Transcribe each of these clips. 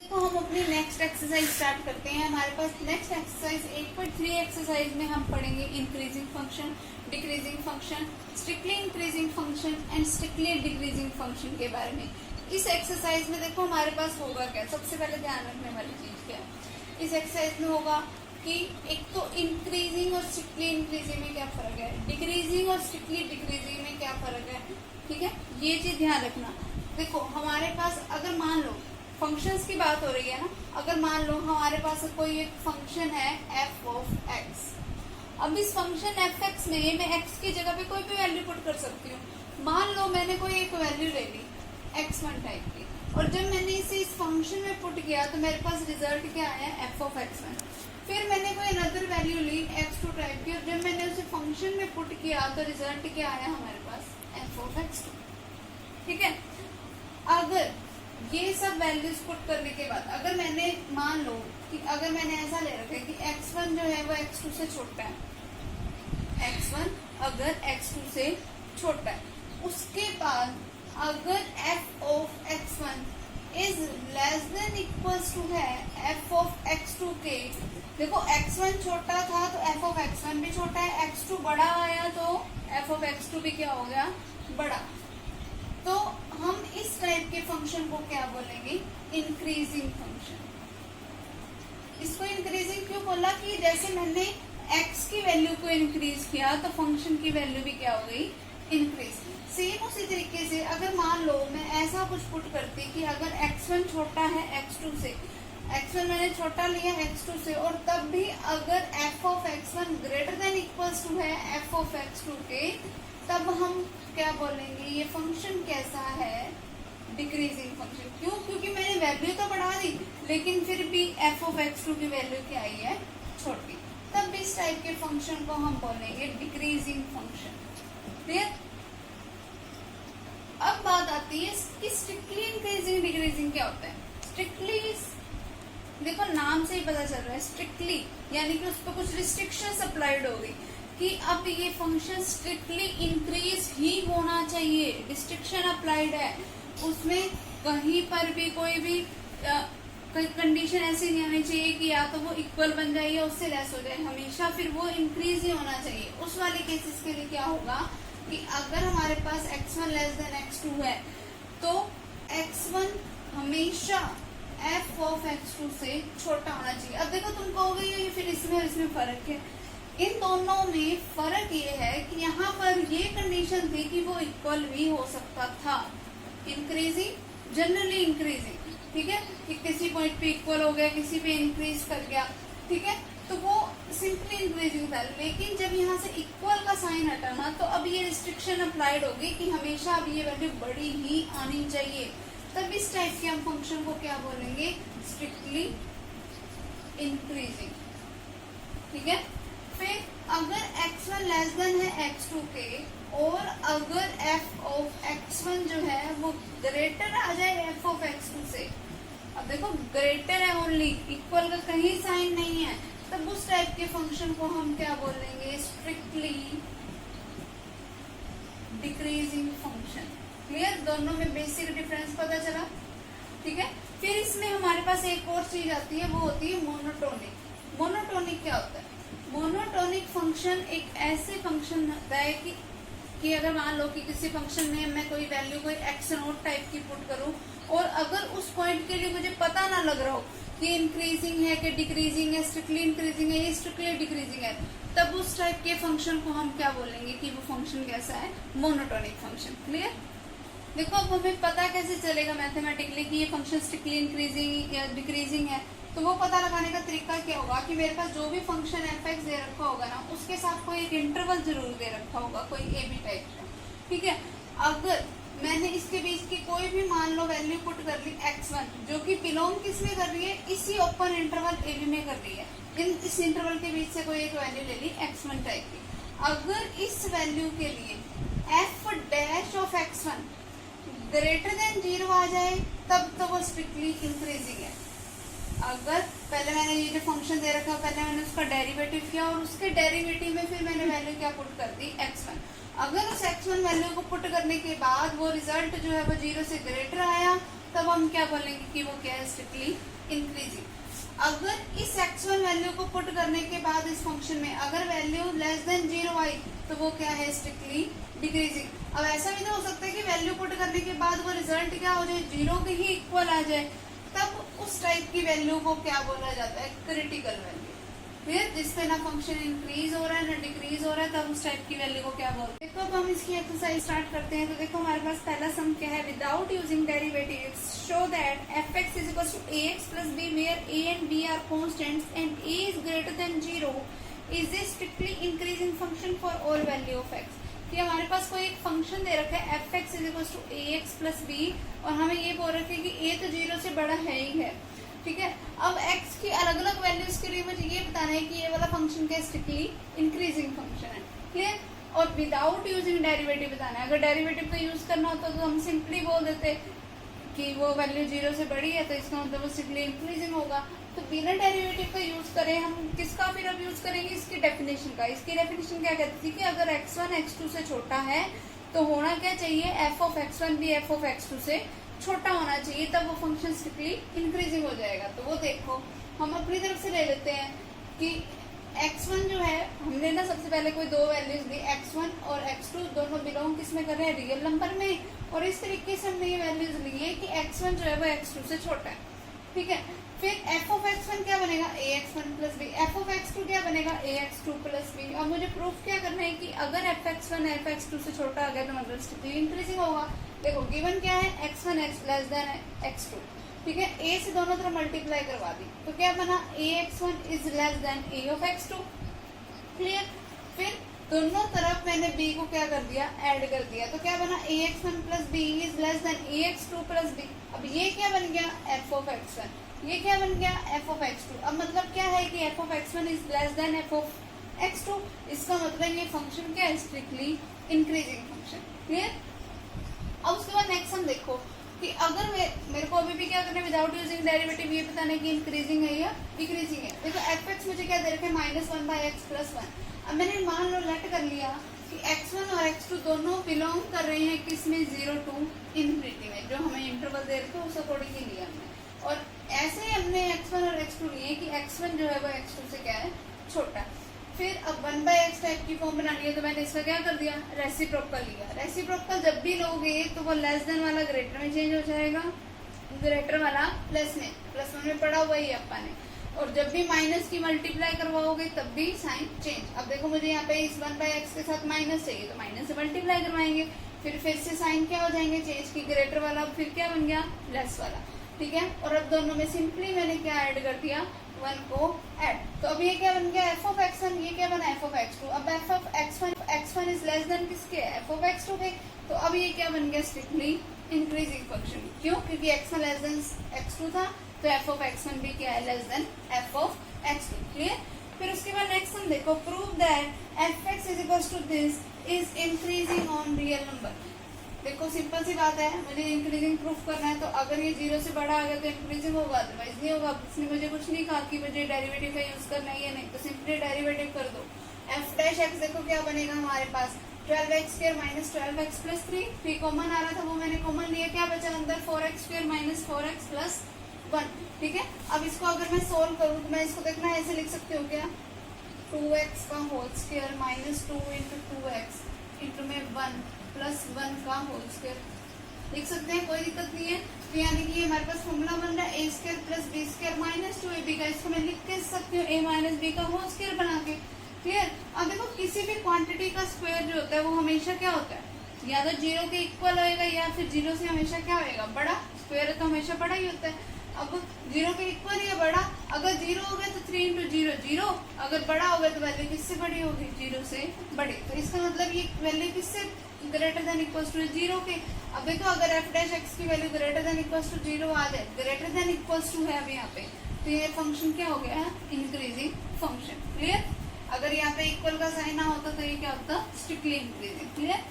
तो हम अपनी नेक्स्ट एक्सरसाइज स्टार्ट करते हैं। हमारे पास नेक्स्ट एक्सरसाइज 8.3 एक्सरसाइज में हम पढ़ेंगे increasing function, decreasing function, strictly increasing function and strictly decreasing function के बारे में। इस एक्सरसाइज में देखो हमारे पास होगा क्या, सबसे पहले ध्यान रखने वाली चीज क्या है। इस एक्सरसाइज में होगा कि एक तो इंक्रीजिंग और स्ट्रिक्टली इंक्रीजिंग में क्या फर्क है, डिक्रीजिंग और स्ट्रिक्टली डिक्रीजिंग में क्या फर्क है। ठीक है, ये चीज ध्यान रखना। देखो हमारे पास अगर मान लो फंक्शंस की बात हो रही है ना, अगर मान लो हमारे पास कोई एक फंक्शन है एफ ऑफ एक्स। अब इस फंक्शन एफ एक्स में मैं एक्स की जगह पे कोई भी वैल्यू पुट कर सकती हूँ। मान लो मैंने कोई एक वैल्यू ले ली x1 टाइप की, और जब मैंने इसे इस फंक्शन में पुट किया तो मेरे पास रिजल्ट क्या आया, एफ ऑफ x1। फिर मैंने कोई अनदर वैल्यू ली x2 टाइप की, और जब मैंने उसे फंक्शन में पुट किया तो रिजल्ट क्या आया हमारे पास, एफ ऑफ x2। ठीक है, अगर ये सब वैल्यूज पुट करने के बाद अगर मैंने मान लो कि अगर मैंने ऐसा ले रखा है कि x1 जो है वो x2 से छोटा है, x1 अगर x2 से छोटा है, उसके बाद अगर f of x1 is less than equals to है f ऑफ x2 के। देखो x1 छोटा था तो f ऑफ x1 भी छोटा है, x2 बड़ा आया तो f ऑफ x2 भी क्या हो गया, बड़ा। तो हम इस टाइप के फंक्शन को क्या बोलेंगे, इंक्रीजिंग फंक्शन। इसको इंक्रीजिंग क्यों बोला कि जैसे मैंने x की वैल्यू को इंक्रीज किया तो फंक्शन की वैल्यू भी क्या हो गई, इंक्रीज। सेम उसी तरीके से अगर मान लो मैं ऐसा कुछ पुट करती कि अगर x1 छोटा है x2 से, x1 मैंने छोटा लिया x2 से, और तब भी अगर f of x1 greater than equals to है f ऑफ x2 के, तब हम क्या बोलेंगे, ये फंक्शन कैसा है, डिक्रीजिंग फंक्शन। क्यों, क्योंकि मैंने वैल्यू तो बढ़ा दी लेकिन फिर भी f ऑफ x2 की वैल्यू क्या आई है, छोटी। तब इस टाइप के फंक्शन को हम बोलेंगे डिक्रीजिंग फंक्शन। क्लियर। अब बात आती है कि स्ट्रिक्टली इंक्रीजिंग डिक्रीजिंग क्या होता है। स्ट्रिक्टली देखो नाम से ही पता चल रहा है, स्ट्रिक्टली यानी कि उस पर कुछ रिस्ट्रिक्शंस अप्लाइड हो गई कि अब ये फंक्शन स्ट्रिक्टली इंक्रीज ही होना चाहिए, रिस्ट्रिक्शन अप्लाइड है उसमें। कहीं पर भी कोई भी कंडीशन ऐसी नहीं आनी चाहिए कि या तो वो इक्वल बन जाए या उससे लेस हो जाए, हमेशा फिर वो इंक्रीज ही होना चाहिए। उस वाले केसेस के लिए क्या होगा कि अगर हमारे पास x1 लेस देन x2 है तो x1 हमेशा f ऑफ x2 से छोटा होना चाहिए। अब देखो तुम कहोगे ये फिर इसमें और इसमें फर्क है। इन दोनों में फर्क ये है कि यहाँ पर ये कंडीशन थी कि वो इक्वल भी हो सकता था, इंक्रीजिंग जनरली इंक्रीजिंग। ठीक है, कि किसी पॉइंट पे इक्वल हो गया, किसी पे इंक्रीज कर गया। ठीक है, तो वो सिंपली इंक्रीजिंग था। लेकिन जब यहाँ से इक्वल का साइन हटाना तो अब ये रिस्ट्रिक्शन अप्लाइड होगी कि हमेशा अब ये वैल्यू बड़ी ही आनी चाहिए। तब इस टाइप के हम फंक्शन को क्या बोलेंगे, स्ट्रिक्टली इंक्रीजिंग। ठीक है, फिर अगर x1 लेस देन है x2 के, और अगर f ऑफ x1 जो है वो ग्रेटर आ जाए f ऑफ x2 से। अब देखो ग्रेटर है ओनली, इक्वल का कहीं साइन नहीं है, तब उस टाइप के फंक्शन को हम क्या बोलेंगे, स्ट्रिक्टली डिक्रीजिंग फंक्शन। क्लियर, दोनों में बेसिक डिफरेंस पता चला। ठीक है, फिर इसमें हमारे पास एक और चीज आती है, वो होती है मोनोटोनिक। मोनोटोनिक क्या होता है, मोनोटोनिक फंक्शन एक ऐसे फंक्शन होता है कि अगर मान लो कि किसी फंक्शन में मैं कोई वैल्यू कोई x0 टाइप की पुट करूं, और अगर उस पॉइंट के लिए मुझे पता ना लग रहा हो कि इंक्रीजिंग है कि डिक्रीजिंग है, स्ट्रिक्टली इंक्रीजिंग है या स्ट्रिक्टली डिक्रीजिंग है, तब उस टाइप के फंक्शन को हम क्या बोलेंगे कि वो फंक्शन कैसा है, मोनोटोनिक फंक्शन। क्लियर। देखो अब हमें पता कैसे चलेगा मैथमेटिकली कि ये फंक्शन स्ट्रिक्टली इंक्रीजिंग या डिक्रीजिंग है, तो वो पता लगाने का तरीका क्या होगा कि मेरे पास जो भी फंक्शन एफ एक्स दे रखा होगा ना, उसके साथ कोई एक इंटरवल जरूर दे रखा होगा, कोई ए बी टाइप का। ठीक है, अगर मैंने इसके बीच की कोई भी मान लो वैल्यू पुट कर ली x1, जो कि बिलोंग किस में कर रही है, इसी ओपन इंटरवल ए बी में कर रही है, इस इंटरवल के बीच से कोई एक वैल्यू ले ली x1 टाइप की। अगर इस वैल्यू के लिए f dash of x1 greater than 0 आ जाए तब तो वो स्ट्रिक्टली इंक्रीजिंग है। अगर पहले मैंने ये जो फंक्शन दे रखा, पहले मैंने उसका डेरिवेटिव किया और उसके डेरिवेटिव में फिर मैंने वैल्यू क्या पुट कर दी, x1। अगर उस x1 वैल्यू को पुट करने के बाद वो रिजल्ट जो है वो 0 से ग्रेटर आया, तब हम क्या बोलेंगे कि वो क्या है, स्ट्रिक्टली इंक्रीजिंग। अगर इस x1 वैल्यू को पुट करने के बाद इस फंक्शन में अगर वैल्यू लेस देन 0 आई तो वो क्या है, स्ट्रिक्टली डिक्रीजिंग। अब ऐसा भी तो हो सकता है कि वैल्यू पुट करने के बाद वो रिजल्ट क्या हो जाए, 0 के ही इक्वल आ जाए, तब उस टाइप की वैल्यू को क्या बोला जाता है, क्रिटिकल वैल्यू। फिर जिसपे ना फंक्शन इंक्रीज हो रहा है ना डिक्रीज हो रहा है, तब उस टाइप की वैल्यू को क्या बोलते हैं। देखो अब हम इसकी एक्सरसाइज स्टार्ट करते हैं। तो देखो हमारे पास पहला सम क्या है, without using derivatives show that fx is equal to ax plus b where a and b are constants and a is greater than 0 is a strictly increasing function for all value of x। कि हमारे पास कोई एक function दे रखा है fx is equal to ax plus b और हमें ये बोल रखा है कि a तो 0 से बड़ा है ही है, ठीक है। अब x की अलग अलग वैल्यूज के लिए मुझे ये बताना है कि ये वाला फंक्शन क्या स्ट्रिक्टली इंक्रीजिंग फंक्शन है, क्लियर। और विदाउट यूजिंग डेरिवेटिव बताना है। अगर डेरिवेटिव का यूज करना होता तो हम सिंपली बोल देते कि वो वैल्यू 0 से बड़ी है तो इसका मतलब वो स्ट्रिक्टली इंक्रीजिंग होगा। तो बिना डेरिवेटिव का यूज करें हम किसका फिर अब यूज करेंगे, इसकी डेफिनेशन का। इसकी डेफिनेशन क्या कहती थी कि अगर x1 x2 से छोटा है तो होना क्या चाहिए, f ऑफ x1 भी f ऑफ x2 से छोटा होना चाहिए, तब वो फंक्शन स्ट्रिक्टली इंक्रीजिंग हो जाएगा। तो वो देखो हम अपनी तरफ से ले लेते हैं कि x1 जो है हमने ना सबसे पहले कोई दो वैल्यूज दी, x1 और x2 दोनों बिलोंग किसमें कर रहे हैं, रियल नंबर में। और इस तरीके से हमने ये वैल्यूज ली है कि x1 जो है वो x2 से छोटा है, ठीक है। फिर f ऑफ x1 क्या बनेगा, ax1 plus b, f of x2 क्या बनेगा, ax2 प्लस b। अब मुझे प्रूफ क्या करना है कि अगर fx1 fx2 से छोटा आ गया तो मतलब स्ट्रिक्टली इंक्रीजिंग होगा। देखो गिवन क्या है, x1 लेस देन x2, ठीक है। a से दोनों तरफ मल्टीप्लाई करवा दी तो क्या बना, ax1 is less then a of x2, clear. फिर दोनों तरफ मैंने b को क्या कर दिया, ऐड कर दिया, तो क्या बना, ax1 plus b is less then ax2 plus b। अब ये क्या बन गया, f ऑफ x1, ये क्या बन गया, f ऑफ x2। अब मतलब क्या है कि f of x1 is less than f of x2, इसका मतलब ये फंक्शन क्या है, स्ट्रिक्टली इंक्रीजिंग फंक्शन, क्लियर। अब उसके बाद नेक्स्ट हम देखो कि अगर मेरे को अभी भी क्या करना है, विदाउट यूजिंग डेरिवेटिव ये बताना है कि इंक्रीजिंग है या डिक्रीजिंग है। देखो fx मुझे क्या दे रखे, -1/x प्लस 1। अब मैंने मान लो लेट कर लिया कि x1 और x2 दोनों बिलोंग कर रहे हैं किसमें, 0 to इन्फिनिटी में, जो हमें इंटरवल दे रखे उस अकॉर्डिंग ही लिया हमने। और ऐसे ही हमने x1 और x2 लिए कि x1 जो है वो x2 से क्या है, छोटा। फिर अब 1/x टाइप की फॉर्म बनानी है तो मैंने इसका क्या कर दिया, रेसिप्रोकल लिया। रेसिप्रोकल जब भी लोगे तो वो लेस देन वाला ग्रेटर में चेंज हो जाएगा, ग्रेटर वाला प्लस में, प्लस 1 में पढ़ा हुआ ही अपन ने। और जब भी माइनस की मल्टीप्लाई करवाओगे तब भी साइन चेंज। अब देखो मुझे यहाँ पे इस 1/x के साथ माइनस चाहिए तो माइनस से मल्टीप्लाई करवाएंगे, फिर से साइन क्या हो जाएंगे, चेंज की, ग्रेटर वाला फिर क्या बन गया, लेस वाला, ठीक है। और अब दोनों में सिंपली मैंने क्या ऐड कर दिया, 1 को ऐड। तो अब ये क्या बन गया, f ऑफ x1, ये क्या बना, f ऑफ x2। अब f of x1 is less then किसके, f ऑफ x2 के। तो अब ये क्या बन गया, स्ट्रिक्टली इंक्रीजिंग फंक्शन। क्यों, क्योंकि x1 लेस देन x2 था तो f ऑफ x1 भी क्या है, less than f of x2, clear. फिर उसके बाद नेक्स्ट हम देखो, prove that fx is equal to this is increasing on real number. देखो सिंपल सी बात है, मुझे इंक्रीजिंग प्रूफ करना है तो अगर ये 0 से बड़ा आ गया तो इंक्रीजिंग होगा, अदरवाइज नहीं होगा। इसने मुझे कुछ नहीं कहा कि मुझे डेरिवेटिव का यूज करना है या नहीं, तो सिंपली डेरिवेटिव कर दो। f डैश x देखो क्या बनेगा हमारे पास, 12x² minus 12x plus 3 common आ रहा था वो मैंने कॉमन लिया, क्या बचा अंदर, 4x² माइनस 4x प्लस 1, ठीक है। अब इसको अगर मैं सोल्व करूँ तो मैं इसको देखना ऐसे लिख सकती हूँ क्या, 2x का whole square minus 2 into 2x into में 1 प्लस 1 का होल स्क्वायर लिख सकते हैं, कोई दिक्कत नहीं है। तो यानी कि हमारे पास फॉर्मूला बन रहा है a² plus b² minus 2ab का, इसको मैं लिख के सकती हूँ a माइनस b का होल स्क्वायर बना के, क्लियर। अब देखो किसी भी क्वांटिटी का स्क्वायर जो होता है वो हमेशा क्या होता है, या तो 0 के इक्वल होएगा या फिर 0 से हमेशा क्या होएगा, बड़ा। स्क्वायर तो हमेशा बड़ा ही होता है। अब 0 के इक्वल या बड़ा, अगर 0 हो गया तो 3 इंटू 0 0, अगर बड़ा हो गया तो वैल्यू किससे बड़ी होगी, 0 से बड़ी। तो इसका मतलब ये वैल्यू किससे ग्रेटर देन इक्वल्स टू 0 के। अब देखो अगर f डैश x की value greater than equals to 0 आ जाए, ग्रेटर देन इक्वल्स टू है अब यहाँ पे, तो ये फंक्शन क्या हो गया, इंक्रीजिंग फंक्शन, क्लियर। अगर यहाँ पे इक्वल का साइन ना होता तो ये क्या होता, स्ट्रिक्टली इंक्रीजिंग, क्लियर।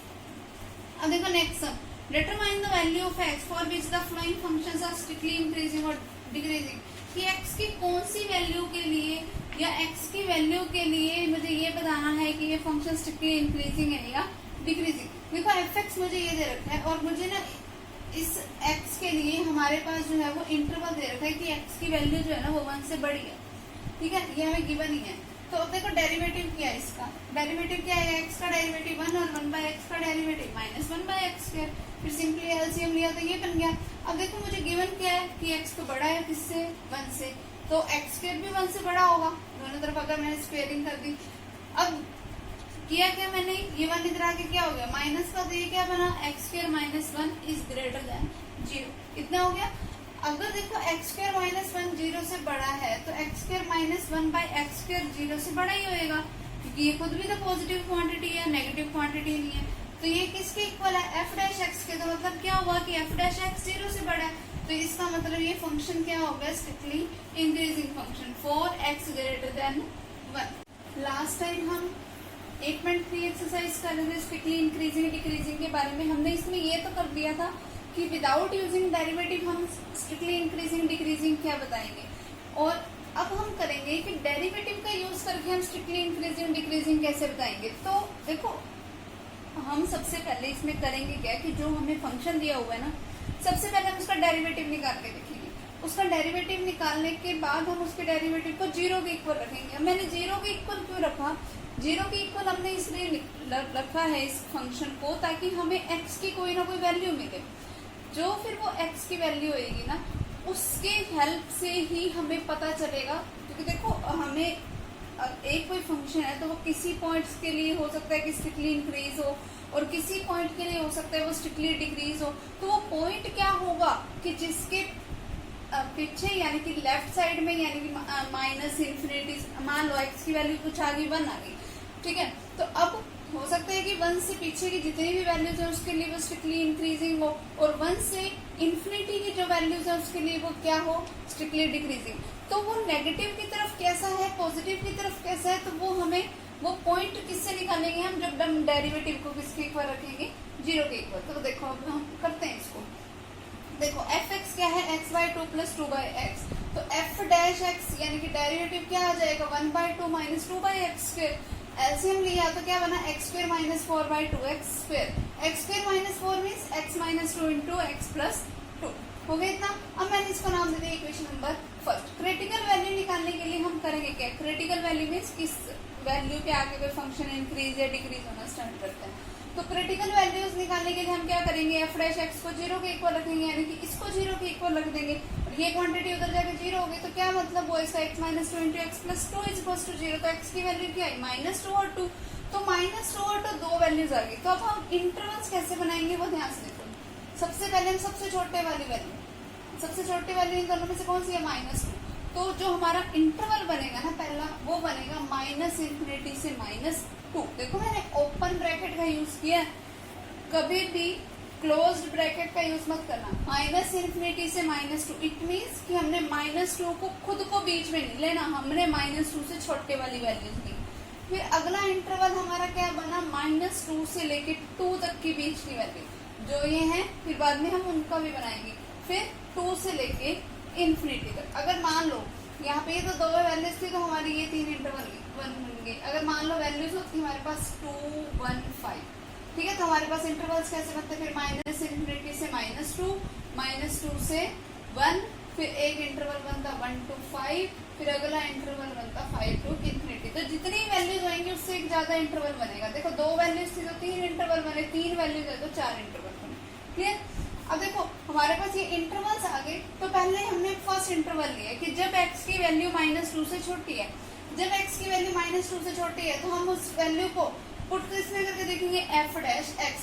अब देखो next sum, determine the value of x for which the flowing functions are strictly increasing और डिक्रीजिंग। कि x की कौन सी वैल्यू के लिए या x की वैल्यू के लिए मुझे ये बताना है कि ये फंक्शन स्ट्रिक्टली इंक्रीजिंग है या डिक्रीजिंग। देखो fx मुझे ये दे रखा है और मुझे ना इस x के लिए हमारे पास जो है वो इंटरवल दे रखा है कि x की वैल्यू जो है ना वो 1 से बड़ी है, ठीक है, ये हमें गिवन ही है। तो अब देखो डेरिवेटिव क्या है इसका, डेरिवेटिव क्या है, x का डेरिवेटिव 1 और 1/x का डेरिवेटिव -1/x²। फिर सिंपली एलसीएम लिया तो ये बन गया। अब देखो मुझे गिवन क्या है कि x तो बड़ा है किससे, 1 से, तो x² भी 1 से बड़ा होगा, दोनों तरफ अगर मैंने स्क्वेयरिंग कर दी। अब किया क्या मैंने, ये 1 इधर आके क्या हो गया माइनस का, तो ये क्या बना x² - 1 इज ग्रेटर देन 0, इतना हो गया। अगर देखो x² - 1 0 से बड़ा है तो x² - 1/x² 0 से बड़ा ही होएगा, क्योंकि ये खुद भी तो पॉजिटिव क्वांटिटी है, नेगेटिव क्वांटिटी नहीं है। तो ये किसके इक्वल है, f' के। तो मतलब क्या हुआ कि f' 0 से बड़ा है, तो इसका मतलब ये फंक्शन क्या हो गया, strictly increasing function for x greater then 1। Last time हम 8.3 एक्सरसाइज कर रहे थे स्ट्रिक्टली इंक्रीजिंग डिक्रीजिंग के बारे में। हमने इसमें ये तो कर दिया था कि विदाउट यूजिंग डेरिवेटिव हम स्ट्रिक्टली इंक्रीजिंग डिक्रीजिंग क्या बताएंगे, और अब हम करेंगे कि डेरिवेटिव का यूज करके हम स्ट्रिक्टली इंक्रीजिंग डिक्रीजिंग कैसे बताएंगे। तो देखो हम सबसे पहले इसमें करेंगे क्या कि जो हमें फंक्शन दिया हुआ है ना, सबसे पहले हम उसका डेरिवेटिव निकाल के देखेंगे। उसका डेरिवेटिव निकालने के बाद हम उसके डेरिवेटिव को 0 के इक्वल रखेंगे। मैंने 0 के इक्वल क्यों रखा, 0 के इक्वल हमने इसलिए रखा है इस फंक्शन को ताकि हमें x की कोई ना कोई वैल्यू मिले, जो फिर वो x की वैल्यू होगी ना उसके हेल्प से ही हमें पता चलेगा। क्योंकि देखो हमें एक कोई फंक्शन है तो वो किसी पॉइंट्स के लिए हो सकता है कि स्ट्रिक्टली इंक्रीज हो, और किसी पॉइंट के लिए हो सकता है वो स्ट्रिक्टली डिक्रीज हो। तो वो पॉइंट क्या होगा कि जिसके पीछे यानी कि लेफ्ट साइड में यानी कि माइनस इन्फिनिटी, मान लो x की वैल्यू कुछ आ गई 1 आ गई, ठीक है। तो अब हो सकता है कि 1 से पीछे की जितनी भी वैल्यूज है उसके लिए वो स्ट्रिक्टली इंक्रीजिंग हो, और 1 से इन्फिनिटी की जो वैल्यूज है उसके लिए वो क्या हो, स्ट्रिक्टली डिक्रीजिंग। तो वो नेगेटिव की तरफ कैसा है, पॉजिटिव की तरफ कैसा है, तो वो हमें वो पॉइंट किससे निकालेंगे हम, जब हम डेरिवेटिव को किसके इक्वल रखेंगे, 0 के इक्वल। तो देखो अब हम करते हैं इसको। देखो f(x) क्या है, x/2 + 2/x। तो f' यानी कि डेरिवेटिव क्या आ जाएगा, 1/2 - 2/x²। एलसीएम लिया तो क्या बना, x² - 4/2x²। x² - 4 means x - 2 × x + 2 हो गया इतना। अब मैंने इसको नाम दे दिया equation number first. Critical value निकालने के लिए हम करेंगे क्या, क्रिटिकल वैल्यू मीन्स किस वैल्यू पे आके कोई फंक्शन इंक्रीज या डिक्रीज होना स्टार्ट करता है। तो क्रिटिकल वैल्यूज निकालने के लिए हम क्या करेंगे, f' को 0 के इक्वल रखेंगे, यानी कि इसको 0 के इक्वल रख देंगे, और ये क्वांटिटी उधर जाके 0 हो गई। तो क्या मतलब वो इसका x - 2 × x + 2 = 0। तो x की वैल्यू क्या है, -2 और 2। तो -2 और 2 दो वैल्यूज आ गई। तो अब हम इंटरवल्स कैसे बनाएंगे वो ध्यान से देखो। सबसे पहले हम सबसे छोटे वाली वैल्यू, सबसे छोटी वैल्यू इन दोनों में से कौन सी है, -2। तो जो हमारा इंटरवल बनेगा ना पहला, वो बनेगा -∞ से -2। देखो मैंने ओपन ब्रैकेट का यूज किया, कभी भी क्लोज्ड ब्रैकेट का यूज मत करना। -∞ से -2 इट मीन्स कि हमने -2 को खुद को बीच में नहीं लेना, हमने -2 से छोटे वाली वैल्यूज ली। फिर अगला इंटरवल हमारा क्या बना, -2 से लेके 2 तक की बीच की वैल्यू जो ये है, फिर बाद में हम उनका भी बनाएंगे। फिर 2 से लेके इन्फिनिटी तक। अगर मान लो यहाँ पे तो 2 वैल्यूज थी तो हमारी ये 3 इंटरवल बन गए। अगर मान लो वैल्यूज होती हमारे पास 2, 1, 5, ठीक है, तो हमारे पास इंटरवल्स कैसे बनते हैं, फिर -∞ से -2, -2 से 1, फिर एक इंटरवल बनता 1 to 5, फिर अगला इंटरवल बनता 5 to ∞। तो जितनी वैल्यूज आएंगी उससे एक ज्यादा इंटरवल बनेगा। देखो 2 वैल्यूज थी तो 3 इंटरवल बने, 3 वैल्यूज है तो 4 इंटरवल बने। क्लियर। अब देखो हमारे पास ये इंटरवल्स आ गए, तो पहले हमने फर्स्ट इंटरवल लिया कि जब x की वैल्यू -2 से छोटी है, जब x की वैल्यू -2 से छोटी है तो हम उस वैल्यू को पुट किसमें करके देखेंगे, f'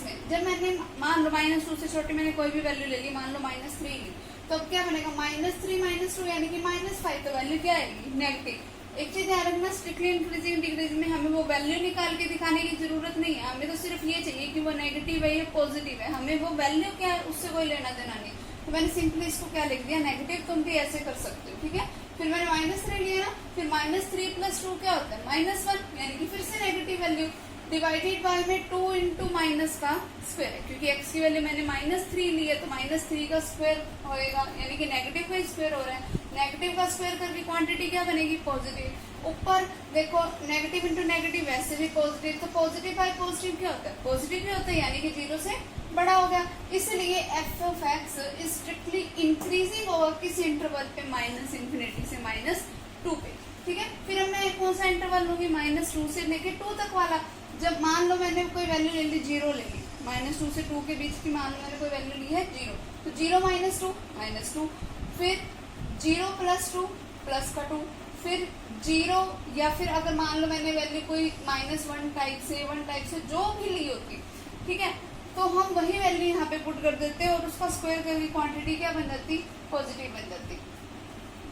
में। जब मैंने मान लो -2 से छोटी मैंने कोई भी वैल्यू ले ली, मान लो -3 ली, तो अब क्या बनेगा, -3 - 2 यानी कि -5। तो वैल्यू क्या आएगी, नेगेटिव। एक चीज ध्यान रखना, स्ट्रिक्टली इंक्रीजिंग डिक्रीजिंग में हमें वो वैल्यू निकाल के दिखाने की जरूरत नहीं है, हमें तो सिर्फ ये चाहिए कि वो नेगेटिव है या पॉजिटिव है, हमें वो वैल्यू क्या है उससे कोई लेना देना नहीं। तो मैंने सिंपली इसको क्या लिख दिया, नेगेटिव। तुम भी ऐसे कर सकते हो, ठीक है। फिर मैंने -3 लिया ना, फिर -3 + 2 क्या होता है, -1, यानी कि फिर से नेगेटिव वैल्यू डिवाइडेड बाय में 2 × माइनस का स्क्वायर है, क्योंकि x की वैल्यू मैंने -3 ली है तो -3 का स्क्वायर होएगा, यानी कि नेगेटिव का स्क्वायर हो रहा है। नेगेटिव का स्क्वायर करके क्वांटिटी क्या बनेगी, पॉजिटिव। ऊपर देखो नेगेटिव इंटू नेगेटिव वैसे भी पॉजिटिव, तो पॉजिटिव बाय पॉजिटिव क्या होता है, पॉजिटिव ही होता है, यानी कि 0 से बड़ा हो गया। इसलिए F of x is strictly increasing over किस इंटरवल पे, माइनस इन्फिनिटी से -2 पे। ठीक है, फिर अब मैं कौन सा इंटरवल लूंगी, -2 से लेके 2 तक वाला। जब मान लो मैंने कोई वैल्यू ले ली, 0 ले ली, -2 से 2 के बीच की मान लो मैंने कोई वैल्यू ली है 0, तो 0 - 2, फिर 0 + 2 प्लस का 2, फिर 0, या फिर अगर मान लो मैंने वैल्यू कोई -1 टाइप से 1 टाइप से जो भी ली होती, ठीक है, तो हम वही वैल्यू यहाँ पे पुट कर देते और उसका स्क्वायर करके क्वांटिटी क्या बन जाती, पॉजिटिव बन जाती।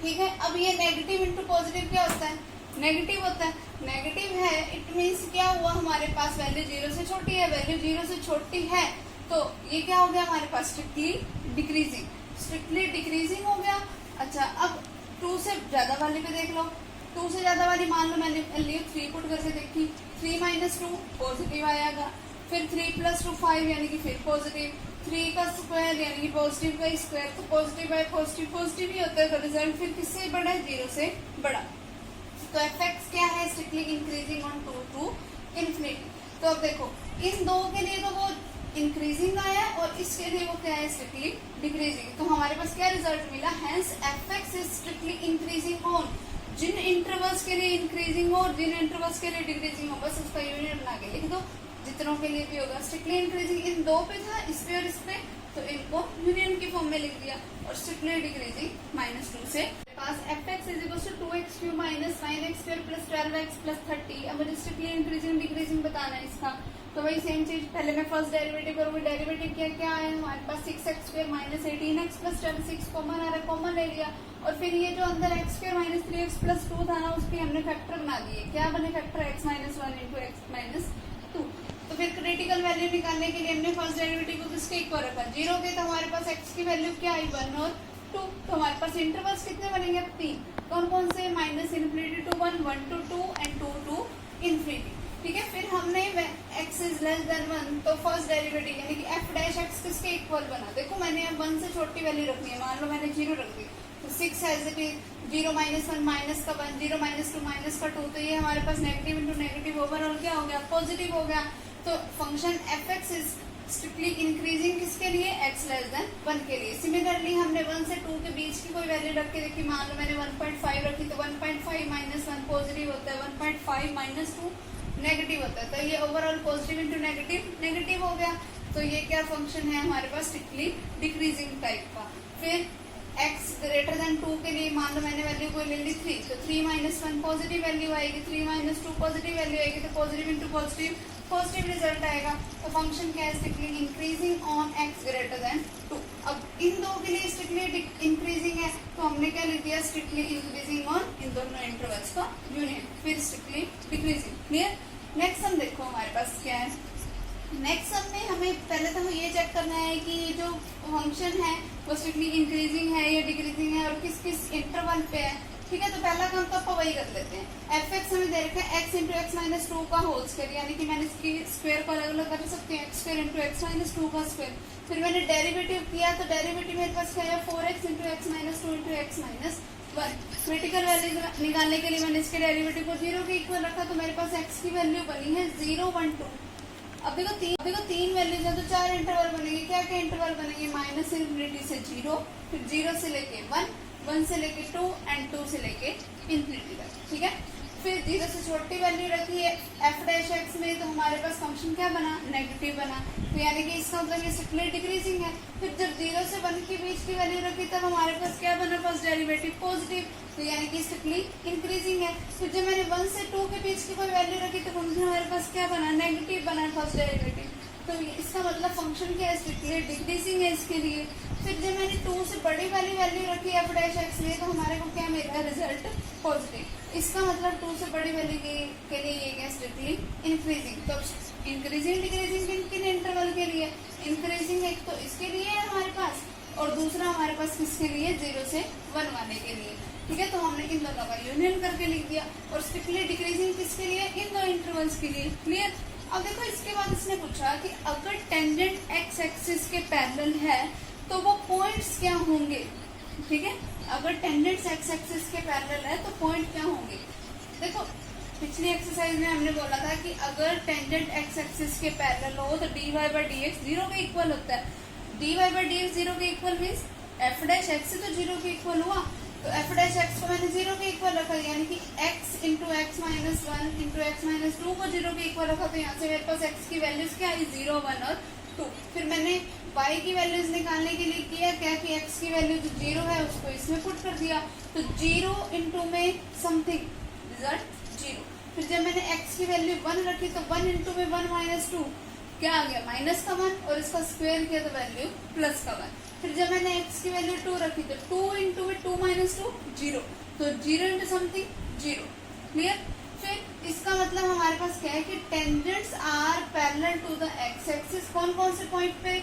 ठीक है, अब ये नेगेटिव इंटू पॉजिटिव क्या होता है, नेगेटिव होता है। नेगेटिव है इट मीन्स क्या हुआ, हमारे पास वैल्यू 0 से छोटी है, वैल्यू 0 से छोटी है तो ये क्या हो गया हमारे पास, स्ट्रिक्टली डिक्रीजिंग, स्ट्रिक्टली डिक्रीजिंग हो गया। अच्छा, अब 2 से ज्यादा वाली पे देख लो, 2 से ज्यादा वाली मान लो मैंने वैल्यू 3 पुट करके देखी, 3 - 2 पॉजिटिव आएगा, फिर 3 + 2 5 यानी कि फिर पॉजिटिव, 3 का स्क्वायर यानी कि पॉजिटिव का स्क्वायर, तो पॉजिटिव बाय पॉजिटिव पॉजिटिव ही होता है, तो रिजल्ट फिर किससे बड़ा है, 0 से बड़ा। तो एफ एक्स क्या है, strictly increasing on 2 to infinity. तो अब देखो इन दो के लिए तो वो इंक्रीजिंग आया और इसके लिए वो क्या है, स्ट्रिक्टली डिक्रीजिंग। तो हमारे पास क्या रिजल्ट मिला, hence F x is strictly increasing on, जिन इंटरवल्स के लिए इंक्रीजिंग हो और जिन इंटरवल्स के लिए डिक्रीजिंग हो, बस उसका यूनिट बना के लिख दो, जितनों के लिए भी होगा। स्ट्रिक्टली इंक्रीजिंग इन दो पे था, इस पे और इस पे, तो इनको यूनियन की फॉर्म में लिख दिया, और स्ट्रिक्टली डिक्रीजिंग -2 से पास f x is equal to 2x³ - 9x² + 12x + 30। अब मुझे स्ट्रिक्टली इंक्रीजिंग डिक्रीजिंग बताना है इसका, तो वही सेम चीज, पहले मैं फर्स्ट डेरिवेटिव करूंगी, डेरिवेटिव क्या क्या आया हमारे पास, 6x² - 18x + 12, 6 कॉमन आ रहा है, कॉमन ले लिया, और फिर ये जो अंदर x² - 3x + 2 था ना, उसके हमने फैक्टर बना दिए, क्या बने फैक्टर, x - 1 × x - 2। तो फिर क्रिटिकल वैल्यू निकालने के लिए हमने फर्स्ट डेरिवेटिव को किसके इक्वल रखा, 0 के, तो हमारे पास x की वैल्यू क्या आई, 1 और 2, तो हमारे पास इंटरवल्स कितने बनेंगे, 3, कौन कौन से, -∞ to 1, 1 to 2 and 2 to infinity. ठीक है, फिर हमने x इज लेस देन 1, तो फर्स्ट डेरिवेटिव यानी कि f' किसके इक्वल बना, देखो मैंने अब 1 से छोटी वैल्यू रखनी है, मान लो मैंने 0 रख दी, तो 6 एज इट इज, 0 - 1 -1 0 - 2 -2, तो ये हमारे पास नेगेटिव इंटू नेगेटिव ओवरऑल क्या हो गया, पॉजिटिव हो गया। तो function F x is strictly increasing किसके लिए, x लेस देन 1 के लिए। सिमिलरली हमने 1 से 2 के बीच की कोई वैल्यू रख के देखी, मान लो मैंने 1.5 रखी, तो 1.5 - 1 पॉजिटिव होता है, 1.5 - 2 नेगेटिव होता है, तो ये overall positive into negative negative हो गया। तो ये क्या फंक्शन है हमारे पास, स्ट्रिक्टली डिक्रीजिंग टाइप का। फिर x ग्रेटर देन 2 के लिए मान लो मैंने वैल्यू कोई ले ली 3, तो 3 - 1 पॉजिटिव वैल्यू आएगी, 3 - 2 पॉजिटिव वैल्यू आएगी, तो positive into positive positive result आएगा। तो फंक्शन क्या है, strictly increasing on x greater then 2। अब इन दो के लिए स्ट्रिक्टली इंक्रीजिंग है, तो हमने क्या लिख दिया, स्ट्रिक्टली इंक्रीजिंग ऑन इन दोनों इंटरवल्स का यूनियन, फिर strictly decreasing. Clear. Next sum देखो हमारे पास क्या है, नेक्स्ट सम में हमें पहले तो ये चेक करना है कि ये जो फंक्शन है वो स्ट्रिक्टली इंक्रीजिंग है या डिक्रीजिंग है और किस किस इंटरवल पे है। ठीक है, तो पहला काम तो अपन वही कर लेते हैं। एफ एक्स हमें दे रखा है x × x - 2 का होल स्क्वायर, यानी कि मैंने इसकी स्क्वायर को अलग अलग कर सकती हूँ, x² × x - 2 का स्क्वायर। फिर मैंने डेरिवेटिव किया, तो डेरिवेटिव मेरे पास क्या है, 4x × x - 2 × x - 1। Critical value निकालने के लिए मैंने इसके डेरिवेटिव को 0 के इक्वल रखा, तो मेरे पास x की वैल्यू बनी है 0, 1, 2। अब देखो तीन वैल्यूज है, तो 4 इंटरवल बनेंगे। क्या क्या इंटरवल बनेंगे, -∞ से 0, फिर 0 से लेके 1, 1 से लेके 2 एंड 2 से लेके इन्फिनिटी तक। ठीक है, फिर 0 से छोटी वैल्यू रखी है f' में, तो हमारे पास फंक्शन क्या बना, नेगेटिव बना, तो यानी कि इसका मतलब ये स्ट्रिक्टली डिक्रीजिंग है। फिर जब 0 से 1 के बीच की वैल्यू रखी, तब हमारे पास क्या बना, फर्स्ट डेरिवेटिव पॉजिटिव, तो यानी कि स्ट्रिक्टली इंक्रीजिंग है। फिर जब मैंने 1 से 2 के बीच की कोई वैल्यू रखी, तो फंक्शन हमारे पास क्या बना, नेगेटिव बना फर्स्ट डेरिवेटिव, तो इसका मतलब फंक्शन क्या है, स्ट्रिक्टली डिक्रीजिंग है इसके लिए। फिर जब मैंने 2 से बड़ी वाली वैल्यू रखी f' में, तो हमारे को क्या मिल रहा है, रिजल्ट पॉजिटिव। इसका मतलब 2 से बड़ी वैल्यू के लिए ये क्या, स्ट्रिक्टली इंक्रीजिंग। तो इंक्रीजिंग डिक्रीजिंग किन इंटरवल के लिए, इंक्रीजिंग एक तो इसके लिए है हमारे पास, और दूसरा हमारे पास किसके लिए, 0 से 1 वाले के लिए। ठीक है, तो हमने इन दोनों का यूनियन करके लिख दिया, और स्ट्रिक्टली डिक्रीजिंग किसके लिए, इन दो इंटरवल्स के लिए। क्लियर। अब देखो इसके बाद इसने पूछा कि अगर टेंजेंट x एक्सिस के पैरेलल है तो वो पॉइंट्स क्या होंगे। ठीक है, अगर टेंजेंट x एक्सिस के पैरेलल है तो पॉइंट क्या होंगे। देखो पिछली एक्सरसाइज में हमने बोला था कि अगर टेंजेंट एक्स एक्सिस के पैरेलल हो तो dy by d x zero के इक्वल होता है। dy by d x zero के equal means f dash x तो जीरो के इक्वल हुआ, तो एफ डैश एक्स को मैंने जीरो के इक्वल रखा, यानी कि x into x minus one into x minus two को जीरो के इक्वल रखा। तो यहाँ से मेरे पास x की वैल्यूज क्या आई, 0, 1 और 2। फिर मैंने y की वैल्यूज निकालने के लिए किया क्या कि x की वैल्यू जो 0 है उसको इसमें पुट कर दिया, तो 0 इंटू में समथिंग रिजल्ट 0। फिर जब मैंने x की वैल्यू 1 रखी तो 1 इंटू में 1 माइनस 2 क्या आ गया, माइनस का 1, और इसका स्क्वायर किया तो वैल्यू प्लस का 1। फिर जब मैंने x की वैल्यू 2 रखी तो 2 इंटू में 2 माइनस 2 0, तो 0 इंटू समथिंग 0। क्लियर। फिर इसका मतलब हमारे पास क्या है कि tangents are parallel to the X axis. कौन कौन से पॉइंट पे,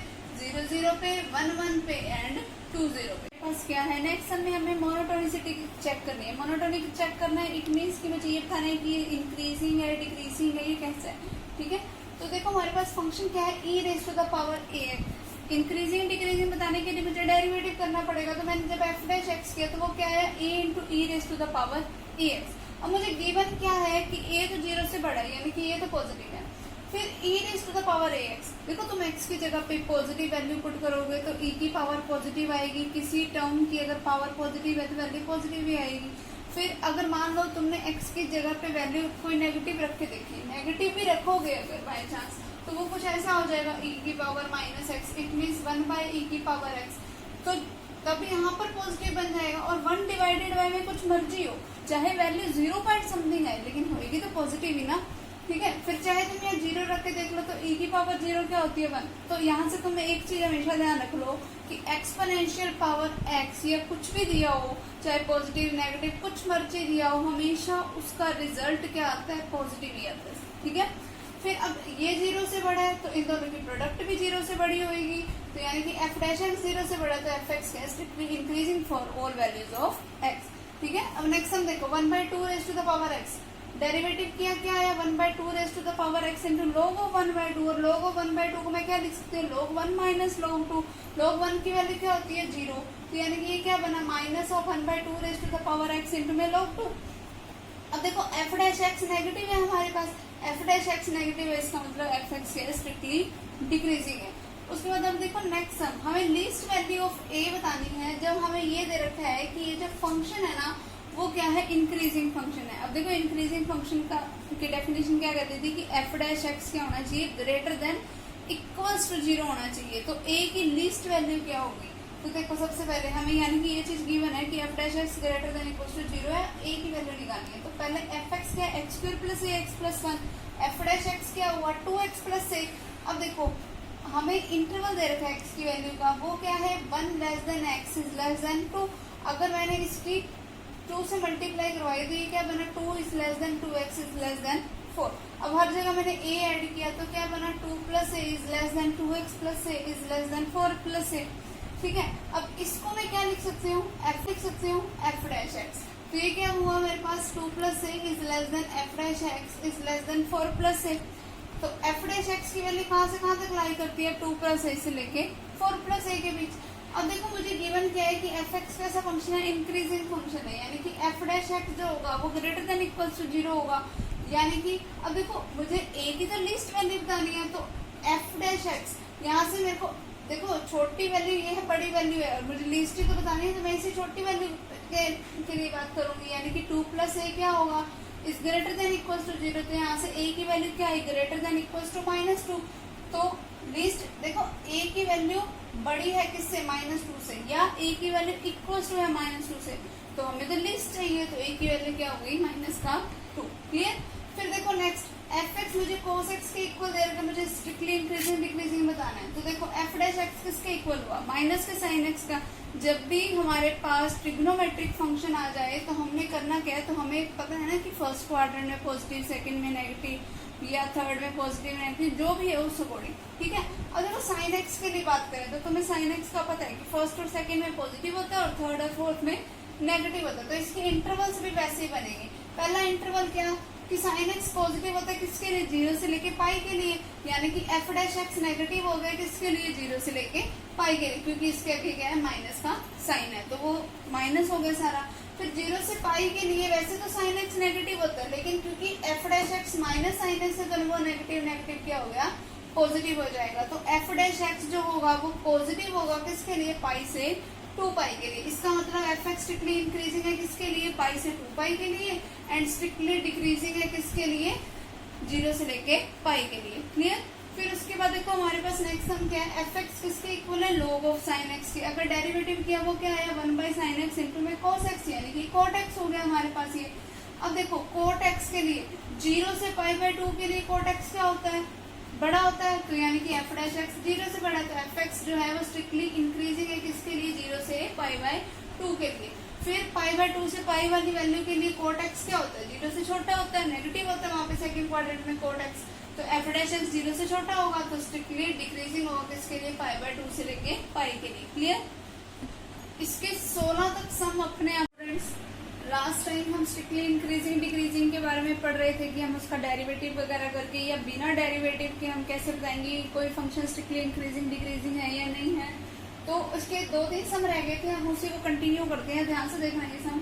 0, 0 पे, 1, 1 पे एंड 2, 0 पे। पास क्या है, नेक्स्ट सब में हमें मोनोटोनिसिटी चेक करनी है। मोनोटोनिक चेक करना है, इट मीन्स कि मुझे ये बताना है कि ये इंक्रीजिंग है, डिक्रीजिंग है, ये कैसे है। ठीक है, तो देखो हमारे पास फंक्शन क्या है, e raise to the power ax। Increasing decreasing बताने के लिए मुझे डेरिवेटिव करना पड़ेगा, तो मैंने जब f डैश x किया तो वो क्या है, a into E raise to the power ax। अब मुझे गिवन क्या है कि a तो 0 से बड़ा है, यानी कि ये तो पॉजिटिव है। फिर e raise to the power ax, देखो तुम x की जगह पे पॉजिटिव वैल्यू पुट करोगे तो e की पावर पॉजिटिव आएगी, किसी टर्म की अगर पावर पॉजिटिव है तो वैल्यू पॉजिटिव ही आएगी। फिर अगर मान लो तुमने x की जगह पे वैल्यू कोई नेगेटिव रख के देखी, नेगेटिव भी रखोगे अगर बाय चांस, तो वो कुछ ऐसा हो जाएगा e की power minus x, it means 1 by e की पावर x। तो तब यहाँ पर पॉजिटिव बन जाएगा, और 1 डिवाइडेड बाई में कुछ मर्जी हो, चाहे वैल्यू 0 पॉइंट समथिंग है लेकिन होगी तो पॉजिटिव ही ना। ठीक है, फिर चाहे तुम यहाँ 0 रख के देख लो तो e की पावर 0 क्या होती है, 1। तो यहाँ से तुम्हें एक चीज हमेशा ध्यान रख लो कि एक्सपोनेंशियल पावर x या कुछ भी दिया हो, चाहे पॉजिटिव नेगेटिव कुछ मर्जी दिया हो, हमेशा उसका रिजल्ट क्या आता है, पॉजिटिव ही आता है। ठीक है, फिर अब ये 0 से बड़ा है तो इन दोनों की प्रोडक्ट भी 0 से बड़ी होगी, तो यानी कि f डैश एक्स 0 से बड़ा, तो F X strictly increasing for all values of x। ठीक है, अब नेक्स्ट हम देखो 1/2 raise to the power x। Derivative किया क्या आया, 1/2 raise to the power x into log of 1/2, और log ऑफ 1/2 को मैं क्या लिख सकती हूँ, log 1 माइनस log 2। log 1 की वैल्यू क्या होती है, 0, तो यानी कि ये क्या बना, minus of 1/2 raise to the power x into में log 2। अब देखो f डैश x नेगेटिव है हमारे पास, f डैश x नेगेटिव है, इसका मतलब f x स्ट्रिक्टली डिक्रीजिंग है। उसके बाद अब देखो नेक्स्ट सम, हमें लीस्ट वैल्यू ऑफ a बतानी है। जब हमें ये दे रखा है कि ये जो फंक्शन है ना वो क्या है, इंक्रीजिंग फंक्शन है। अब देखो इंक्रीजिंग फंक्शन का की डेफिनेशन क्या कहती थी कि f डैश x क्या होना चाहिए, ग्रेटर देन इक्वल्स टू 0 होना चाहिए। तो a की लीस्ट वैल्यू क्या होगी, तो देखो सबसे पहले हमें यानी कि ये चीज गिवन है कि f dash x greater than equals to 0 है, a की वैल्यू निकालनी है। तो पहले f x क्या है, x square plus ax plus 1, f dash x क्या हुआ, 2x प्लस a। अब देखो हमें इंटरवल दे रखा है x की वैल्यू का, वो क्या है, 1 less than x is less then 2। अगर मैंने इसकी 2 से मल्टीप्लाई करवाई तो ये क्या बना, 2 is less then 2x is less then 4। अब हर जगह मैंने a ऐड किया तो क्या बना, 2 plus a is less then 2x plus a is less then 4 plus a। ठीक है, अब इसको मैं क्या लिख सकती हूँ, f लिख सकती हूँ, f डैश x। तो ये क्या हुआ मेरे पास, 2 plus a is less than f dash x is less then 4 plus a। तो f डैश x की वैल्यू कहाँ से कहाँ तक लाई करती है, 2 प्लस a से लेके 4 प्लस a के बीच। अब देखो मुझे गिवन क्या है कि एफ एक्स कैसा फंक्शन है, इंक्रीजिंग फंक्शन है, यानी कि एफ डैश एक्स जो होगा वो ग्रेटर देन इक्वल टू 0 होगा। यानी कि अब देखो मुझे ए की तो लिस्ट वैल्यू बतानी है, तो एफ डैश एक्स यहाँ से मेरे को देखो छोटी वैल्यू ये है, बड़ी वैल्यू है, और मुझे लिस्ट ही तो बतानी है, तो मैं इसी छोटी वैल्यू के लिए बात करूंगी, यानी कि 2 प्लस ए क्या होगा, is greater than equal to 0। तो यहाँ से ए की वैल्यू क्या है, ग्रेटर देन इक्वल टू -2। तो लिस्ट देखो a की वैल्यू बड़ी है किससे, -2 से, या a की वैल्यू इक्वल टू है -2 से, तो हमें तो लिस्ट चाहिए, तो a की वैल्यू क्या हो गई, -2। क्लियर। फिर देखो नेक्स्ट एफ एक्स मुझे कोस एक्स के इक्वल दे रखा है, मुझे स्ट्रिक्टली इंक्रीजिंग डिक्रीजिंग बताना है। तो देखो एफ डैश एक्स किसके इक्वल हुआ, माइनस के साइन एक्स का। जब भी हमारे पास ट्रिग्नोमेट्रिक फंक्शन आ जाए तो हमने करना क्या है, तो हमें पता है ना कि फर्स्ट क्वाड्रेंट में पॉजिटिव, सेकंड में नेगेटिव या थर्ड में पॉजिटिव नेगेटिव जो भी है उस अकॉर्डिंग। ठीक है, अगर वो साइन एक्स के लिए बात करें तो तुम्हें साइन एक्स का पता है कि फर्स्ट और सेकंड में पॉजिटिव होता है और थर्ड और फोर्थ में नेगेटिव होता है, तो इसके इंटरवल्स भी वैसे ही बनेंगे। पहला इंटरवल क्या कि साइन एक्स पॉजिटिव होता है किसके लिए, 0 से लेके पाई के लिए, यानी कि एफ डैश एक्स नेगेटिव हो गया किसके लिए, 0 से लेके पाई के लिए, क्योंकि इसके आगे क्या है, माइनस का साइन है, तो वो माइनस हो गया सारा। फिर 0 से पाई के लिए वैसे तो साइन एक्स नेगेटिव होता है, लेकिन क्योंकि F dash x minus sine x है तो वो नेगेटिव नेगेटिव क्या हो गया, पॉजिटिव हो जाएगा। तो एफ डैश एक्स जो होगा वो पॉजिटिव होगा किसके लिए, पाई से 2 पाई के लिए। इसका मतलब एफ एक्स स्ट्रिक्टली इंक्रीजिंग है किसके लिए, पाई से 2 पाई के लिए, एंड स्ट्रिक्टली डिक्रीजिंग है किसके लिए, 0 से लेके पाई के लिए। क्लियर। फिर उसके बाद देखो हमारे पास नेक्स्ट सम क्या है, एफ एक्स किसके इक्वल है, log ऑफ साइन एक्स की। अगर डेरिवेटिव किया वो क्या है, 1 बाई साइन एक्स इंटू में कॉस एक्स, यानी कि कॉट एक्स हो गया हमारे पास ये। अब देखो कॉट एक्स के लिए 0 से पाई बाई 2 के लिए कॉट एक्स क्या होता है, बड़ा होता है, तो यानी कि एफ डैश एक्स 0 से बड़ा, तो एफ एक्स जो है वो स्ट्रिक्टली इंक्रीजिंग है किसके लिए, 0 से पाई बाई 2 के लिए। फिर पाई बाई 2 से पाई वाली वैल्यू के लिए कॉट एक्स क्या होता है, 0 से छोटा होता है, नेगेटिव होता है वहां पे सेकंड क्वाड्रेंट में कॉट एक्स। तो एफ डैश एक्स 0 से छोटा होगा तो स्ट्रिक्टली डिक्रीजिंग होगा किसके लिए, पाई बाई 2 से लेके पाई के लिए। क्लियर। इसके 16 तक सम अपने आप फ्रेंड्स, लास्ट टाइम हम स्ट्रिक्टली इंक्रीजिंग डिक्रीजिंग के बारे में पढ़ रहे थे कि हम उसका डेरिवेटिव वगैरह करके या बिना डेरिवेटिव के हम कैसे बताएंगे कोई फंक्शन स्ट्रिक्टली इंक्रीजिंग डिक्रीजिंग है या नहीं है। तो उसके 2-3 सम रह गए थे, हम उसी को कंटिन्यू करते हैं, ध्यान से देखना ये सम।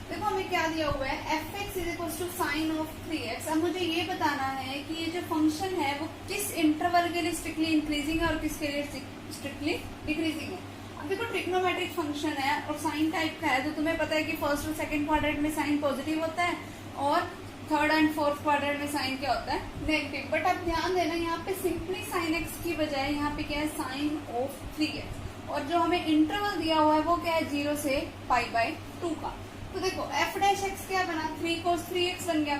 देखो हमें क्या दिया हुआ है, F x is equal to sine of 3x। अब मुझे ये बताना है कि ये जो फंक्शन है वो किस इंटरवल के लिए स्ट्रिक्टली इंक्रीजिंग है और किसके लिए स्ट्रिक्टली डिक्रीजिंग है। अब देखो ट्रिग्नोमेट्रिक फंक्शन है और साइन टाइप का है, तो तुम्हें पता है कि फर्स्ट और सेकंड क्वाड्रेंट में साइन पॉजिटिव होता है और थर्ड एंड फोर्थ क्वाड्रेंट में साइन क्या होता है, नेगेटिव। बट अब ध्यान देना यहाँ पे सिंपली साइन एक्स की बजाय यहाँ पे क्या है, साइन ऑफ 3x, और जो हमें इंटरवल दिया हुआ है वो क्या है, 0 से पाई बाई 2 का। तो देखो एफ डैश एक्स क्या बना, 3 cos 3x बन गया।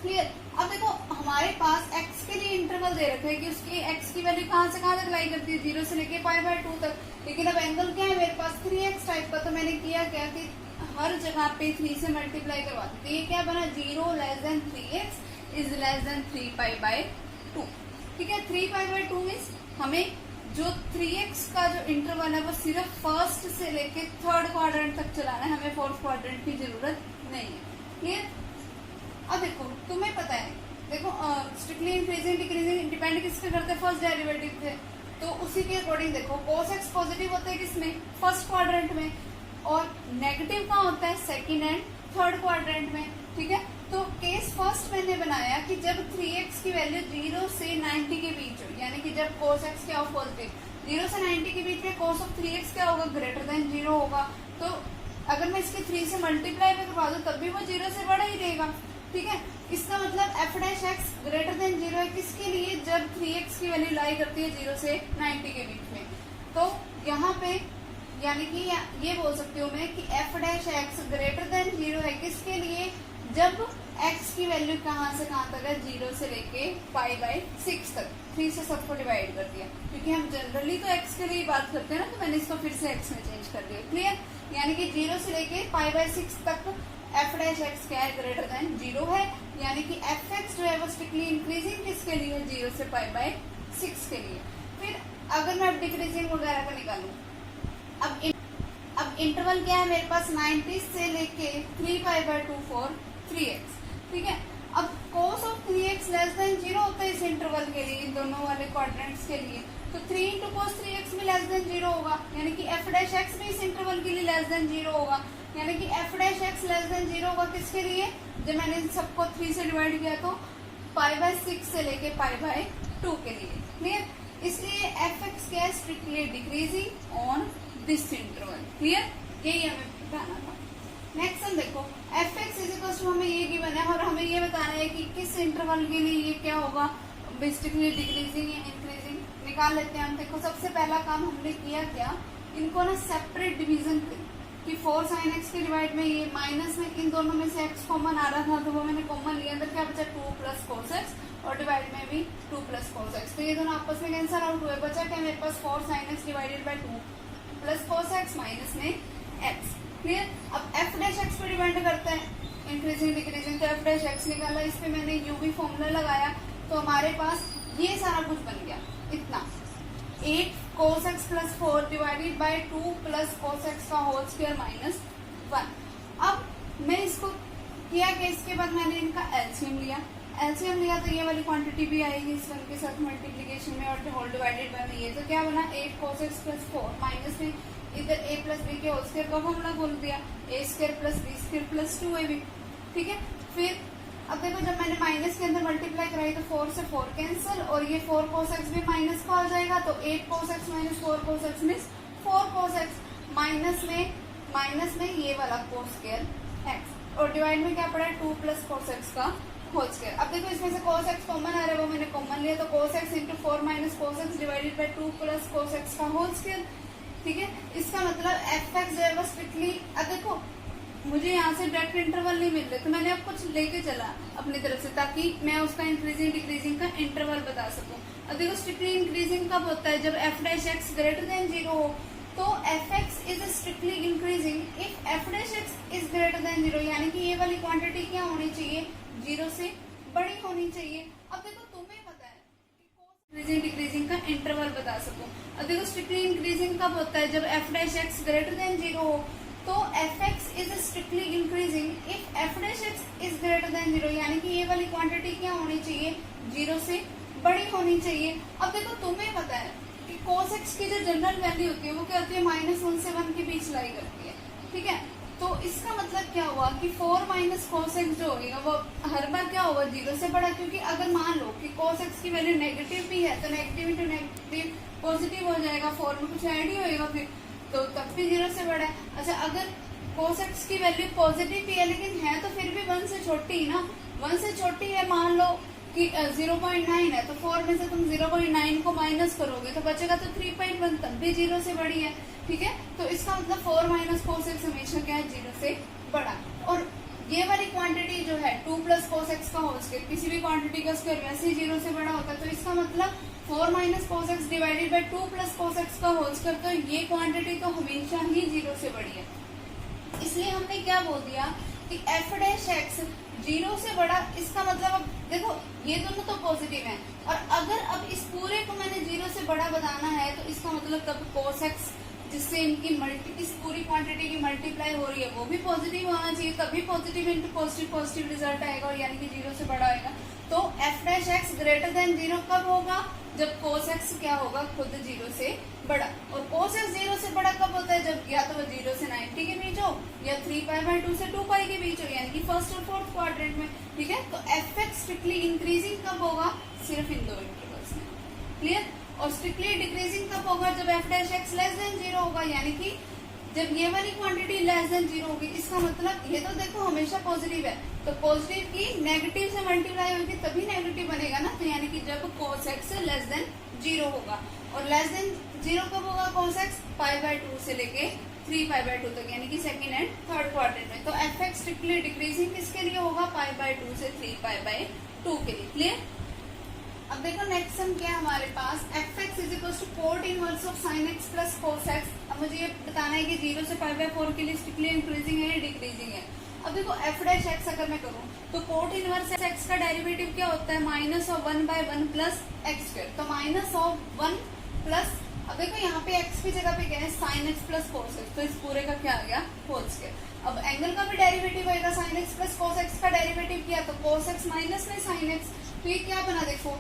क्लियर। अब देखो हमारे पास x के लिए इंटरवल दे रखा है कि उसकी x की वैल्यू कहाँ से कहाँ तक लाई करती है, 0 से लेके पाई बाई 2 तक। लेकिन अब एंगल क्या है मेरे पास, 3x टाइप का, तो मैंने किया क्या कि हर जगह पे 3 से मल्टीप्लाई करवा दी। तो ये क्या बना, 0 less than 3x is less then 3 pi by 2। ठीक है। 3 पाई बाई 2 मीन्स हमें जो 3x का जो इंटरवल है वो सिर्फ फर्स्ट से लेके थर्ड क्वाड्रेंट तक चलाना है, हमें फोर्थ क्वाड्रेंट की जरूरत नहीं है। क्लियर। अब देखो तुम्हें पता है, देखो स्ट्रिक्टली इंक्रीजिंग डिक्रीजिंग डिपेंड किसके करते हैं, फर्स्ट डेरिवेटिव पे। तो उसी के अकॉर्डिंग देखो cos x पॉजिटिव होता है किसमें, फर्स्ट क्वाड्रेंट में, और नेगेटिव कहाँ होता है, सेकंड एंड थर्ड क्वाड्रेंट में। ठीक है। तो केस फर्स्ट मैंने बनाया कि जब 3x की वैल्यू 0 से 90 के बीच हो, यानी कि जब cos x क्या हो, पॉजिटिव, 0 से 90 के बीच में cos ऑफ 3x क्या होगा, ग्रेटर देन 0 होगा। तो अगर मैं इसके 3 से मल्टीप्लाई में करवा दूं तब भी वो 0 से बड़ा ही रहेगा। ठीक है। इसका मतलब F dash x greater than 0 है किसके लिए, जब 3x की वैल्यू लाई करती है 0 से 90 के बीच में। तो यहाँ पे यानी कि ये बोल सकती हूँ मैं कि F dash x greater than 0 है किसके लिए, जब x की वैल्यू कहाँ से कहाँ तक है, 0 से लेके पाई बाई 6 तक। 3 से सबको डिवाइड कर दिया, क्योंकि हम जनरली तो x के लिए बात करते हैं ना, तो मैंने इसको फिर से x में चेंज कर दिया। क्लियर। यानी कि 0 से लेके पाई बाई 6 तक एफ डैश एक्स क्या है, ग्रेटर देन 0 है, यानी कि एफ एक्स जो है वो स्ट्रिक्टली इंक्रीजिंग किसके लिए, 0 से पाई बाई 6 के लिए। फिर अगर मैं डिक्रीजिंग वगैरह का निकालू, अब इंटरवल क्या है मेरे पास, 90 से लेके 3 पाई बाई 2 फॉर 3x। ठीक है। अब cos of 3x less than 0 होता है इस इंटरवल के लिए, इन दोनों वाले क्वाड्रेंट्स के लिए। तो 3 इंटू cos 3x भी लेस देन 0 होगा, यानी कि f डैश x भी इस इंटरवल के लिए लेस देन 0 होगा, यानी कि f dash x less than 0 होगा किसके लिए, जब मैंने इन सबको 3 से डिवाइड किया तो पाई बाई 6 से लेके पाई बाई 2 के लिए। क्लियर। इसलिए एफ एक्स क्या है, strictly decreasing on this interval. Clear. यही हमें बताना था। नेक्स्ट हम देखो F x is equal to, हमें ये गिवन है और हमें ये बताना है कि किस इंटरवल के लिए ये क्या होगा, बेसिकली डिक्रीजिंग या इंक्रीजिंग। निकाल लेते हैं हम। देखो सबसे पहला काम हमने किया क्या, इनको ना सेपरेट डिवीजन कि 4 sin x के डिवाइड में ये माइनस में इन दोनों में से x कॉमन आ रहा था, तो वो मैंने कॉमन लिया, अंदर क्या बचा 2 प्लस cos x, और डिवाइड में भी 2 प्लस cos x। तो ये दोनों आपस में कैंसिल आउट हुए, बचा क्या मेरे पास 4 sin x divided by 2 plus cos x minus में x। क्लियर। अब f डैश x पे डिपेंड करता है इंक्रीजिंग डिक्रीजिंग, तो f डैश x निकाला, इस पे मैंने u भी फॉर्मूला लगाया, तो हमारे पास ये सारा कुछ बन गया इतना, 8 cos x plus 4 divided by 2 plus cos x का होल स्क्वायर माइनस 1। अब मैं इसको किया कि इसके बाद मैंने इनका एलसीएम लिया तो ये वाली क्वांटिटी भी आएगी इस वन के साथ मल्टीप्लीकेशन में, और होल डिवाइडेड बाय में ये, तो क्या बना 8 cos x प्लस 4 माइनस में इधर a प्लस बी के होल स्क्वायर का फॉर्मूला बोल दिया, a square plus B square plus 2ab। ठीक है, फिर अब देखो जब मैंने माइनस के अंदर मल्टीप्लाई कराई तो 4 से 4 कैंसिल, और ये 4 cos x भी माइनस का हो जाएगा, तो 8 cos x minus 4 cos x means 4 cos x, minus में ये वाला cos स्क्वायर x, और डिवाइड में क्या पड़ा है 2 प्लस cos x का होल स्क्वायर। अब देखो इसमें से cos x कॉमन आ रहा है, वो मैंने कॉमन लिया, तो cos x into 4 minus cos x divided by 2 plus cos x का होल स्क्वायर। ठीक है, इसका मतलब f(x) जो है वो स्ट्रिक्टली, अब देखो मुझे यहाँ से डायरेक्ट इंटरवल नहीं मिल रहे, तो मैंने अब कुछ लेके चला अपनी तरफ से, ताकि मैं उसका इंक्रीजिंग डिक्रीजिंग का इंटरवल बता सकूं। अब देखो स्ट्रिक्टली इंक्रीजिंग कब होता है, जब f'(x) ग्रेटर देन 0 हो, तो f(x) is strictly increasing if f'(x) is greater than 0, यानी कि ये वाली क्वांटिटी क्या होनी चाहिए, 0 से बड़ी होनी चाहिए। अब देखो तुम्हें पता है इंक्रीजिंग डिक्रीजिंग का इंटरवल बता सकूं। अब देखो स्ट्रिक्टली इंक्रीजिंग कब होता है, जब f'(x) ग्रेटर देन 0 हो, तो f(x) is strictly increasing if f'(x) is greater than 0, यानी कि ये वाली क्वांटिटी क्या होनी चाहिए, 0 से बड़ी होनी चाहिए। अब देखो तुम्हें पता है कि cos x की जो जनरल वैल्यू होती है वो क्या होती है, -1 से 1 के बीच लाई करती है। ठीक है, तो इसका मतलब क्या हुआ कि 4 माइनस cos x जो होगा वो हर बार क्या होगा, 0 से बड़ा, क्योंकि अगर मान लो कि cos x की वैल्यू नेगेटिव भी है तो नेगेटिव इंटू नेगेटिव पॉजिटिव हो जाएगा, 4 में कुछ ऐड ही होएगा फिर, तो तब भी 0 से बड़ा है। अच्छा, अगर cos x की वैल्यू पॉजिटिव भी है लेकिन है तो फिर भी 1 से छोटी ना, 1 से छोटी है, मान लो कि 0.9 है, तो 4 में से तुम 0.9 को माइनस करोगे तो बचेगा तो 3.1, तब भी 0 से बड़ी है। ठीक है, तो इसका मतलब 4 माइनस cos x हमेशा क्या है, 0 से बड़ा। और ये वाली क्वांटिटी जो है 2 प्लस cos x का होल स्क्वायर, किसी भी क्वांटिटी का स्क्वायर वैसे ही 0 से बड़ा होता है, तो इसका मतलब 4 minus cos x divided by 2 plus cos x का होल स्क्वायर, तो ये क्वांटिटी तो हमेशा ही 0 से बड़ी है। इसलिए हमने क्या बोल दिया कि f'(x) 0 से बड़ा, इसका मतलब अब देखो ये दोनों तो पॉजिटिव हैं, और अगर अब इस पूरे को मैंने 0 से बड़ा बताना है तो इसका मतलब तब cos x जिससे इनकी इस पूरी क्वांटिटी की मल्टीप्लाई हो रही है वो भी पॉजिटिव होना चाहिए, तभी पॉजिटिव इंटू पॉजिटिव रिजल्ट आएगा, और यानी कि 0 से बड़ा आएगा। तो f'(x) ग्रेटर देन 0 कब होगा, जब cos x क्या होगा, खुद 0 से बड़ा। और cos x 0 से बड़ा कब होता है, जब या तो वो 0 से 90 के बीच हो या 3π/2 से 2π के बीच हो, यानी कि फर्स्ट और फोर्थ क्वाड्रेंट में। ठीक है, तो f(x) स्ट्रिक्टली इंक्रीजिंग कब होगा, सिर्फ इन दो इंटरवल्स में। क्लियर, और स्ट्रिक्टली डिक्रीजिंग कब होगा, जब f'(x) लेस देन 0 होगा, यानी कि जब ये वाली क्वांटिटी लेस देन 0 होगी। इसका मतलब ये तो देखो हमेशा पॉजिटिव है, तो पॉजिटिव की नेगेटिव से मल्टीप्लाई होगी तभी नेगेटिव बनेगा ना, तो यानी कि जब cos x लेस देन 0 होगा। और लेस देन 0 कब होगा cos x, π/2 से लेके 3π/2 तक, यानी कि सेकंड एंड थर्ड क्वाड्रेंट में। तो f(x) स्ट्रिक्टली डिक्रीजिंग किसके लिए होगा, π/2 से 3π/2 के लिए। क्लियर, अब देखो नेक्स्ट सम क्या है हमारे पास, f(x) is equal to cot inverse of sin x plus cos x। अब मुझे ये बताना है कि 0 से π/4 के लिए स्ट्रिक्टली इंक्रीजिंग है या डिक्रीजिंग है। अब देखो f'(x) अगर मैं करूँ तो कोट इनवर्स x का डेरिवेटिव क्या होता है, -1/1 प्लस x², तो -1 प्लस, अब देखो यहाँ पे x की जगह पे क्या है, sin x plus cos x, तो इस पूरे का क्या आ गया, होल स्क्वायर। अब एंगल का भी डेरिवेटिव होगा, sin x plus cos x का डेरिवेटिव किया तो cos x माइनस में sin x, तो ये क्या बना, देखो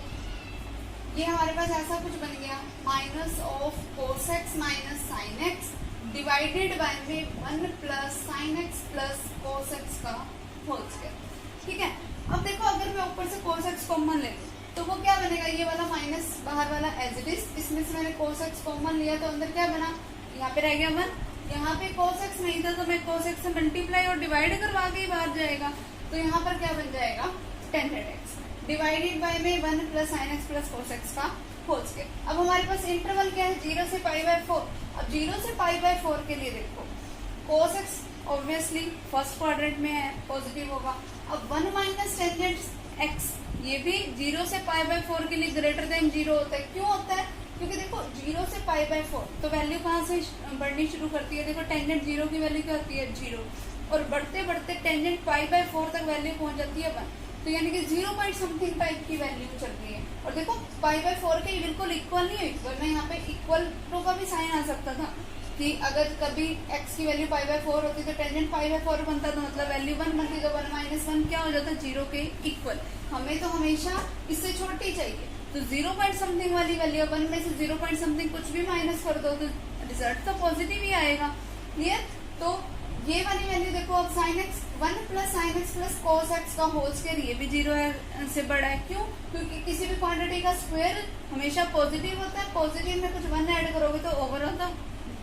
ये हमारे पास ऐसा कुछ बन गया, minus of cos x minus sin x divided by में 1 plus sin x plus cos x का होल स्क्वायर। ठीक है, अब देखो अगर मैं ऊपर से cos x कॉमन ले लूं तो वो क्या बनेगा, ये वाला माइनस बाहर वाला एज इट इज, इसमें से मैंने cos x कॉमन लिया तो अंदर क्या बना, यहाँ पे रह गया 1, यहाँ पे cos x नहीं था तो मैं cos x से मल्टीप्लाई और डिवाइड करवा के ही बाहर जाएगा, तो यहाँ पर क्या बन जाएगा, tan x डिवाइडेड बाय में 1 plus sin x plus cos x का होल स्क्वायर। अब हमारे पास इंटरवल क्या है, 0 से π/4। अब 0 से π/4 के लिए देखो cos x obviously first quadrant में है, पॉजिटिव होगा। अब 1 माइनस टेंजेंट x ये भी 0 से π/4 के लिए ग्रेटर देन 0 होता है। क्यों होता है, क्योंकि देखो 0 से π/4 तो वैल्यू कहाँ से बढ़नी शुरू करती है, देखो टेंजेंट 0 की वैल्यू क्या होती है, 0, और बढ़ते बढ़ते टेंजेंट π/4 तक वैल्यू पहुंच जाती है 1, तो यानी कि 0 पॉइंट समथिंग टाइप की वैल्यू चल रही है। और देखो π/4 के बिल्कुल इक्वल नहीं हुई, वरना यहाँ पे इक्वल टू का भी साइन आ सकता था कि अगर कभी x की वैल्यू π/4 होती तो टेंजेंट π/4 बनता, तो मतलब वैल्यू 1 बनती, तो 1 माइनस 1 क्या हो जाता, 0 के इक्वल। हमें तो हमेशा इससे छोटी चाहिए, तो 0 पॉइंट समथिंग वाली वैल्यू 1 में से 0 पॉइंट समथिंग कुछ भी माइनस कर दो तो रिजल्ट तो पॉजिटिव ही आएगा। क्लियर? तो ये वाली वैल्यू देखो, अब sine x 1 plus sine x plus cos x का होल स्क्वायर, ये भी 0 से बड़ा है। क्यों? क्योंकि किसी भी क्वांटिटी का स्क्वायर हमेशा पॉजिटिव होता है, पॉजिटिव में कुछ 1 ऐड करोगे तो ओवरऑल तो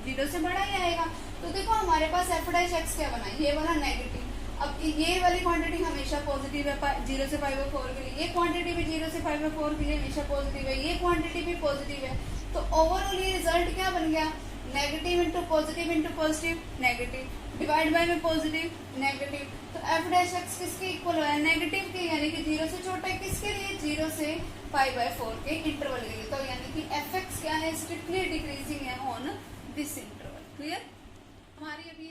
0 से बड़ा ही आएगा। तो देखो हमारे पास एफ डैश एक्स क्या बना, ये वाला नेगेटिव। अब ये वाली क्वांटिटी हमेशा पॉजिटिव है 0 से 5/4 के लिए, ये क्वांटिटी भी 0 से 5/4 के लिए हमेशा पॉजिटिव है, ये क्वांटिटी भी पॉजिटिव है। तो ओवरऑल ये रिजल्ट क्या बन गया, negative into positive negative, divide by में पॉजिटिव नेगेटिव। तो एफ डैश एक्स किसके इक्वल है, नेगेटिव के, यानी कि 0 से छोटा है। किसके लिए, 0 से 5/4 के इंटरवल के लिए। तो यानी कि एफ एक्स क्या है, स्ट्रिक्टली डिक्रीजिंग है ऑन दिस इंटरवल। क्लियर? हमारी अभी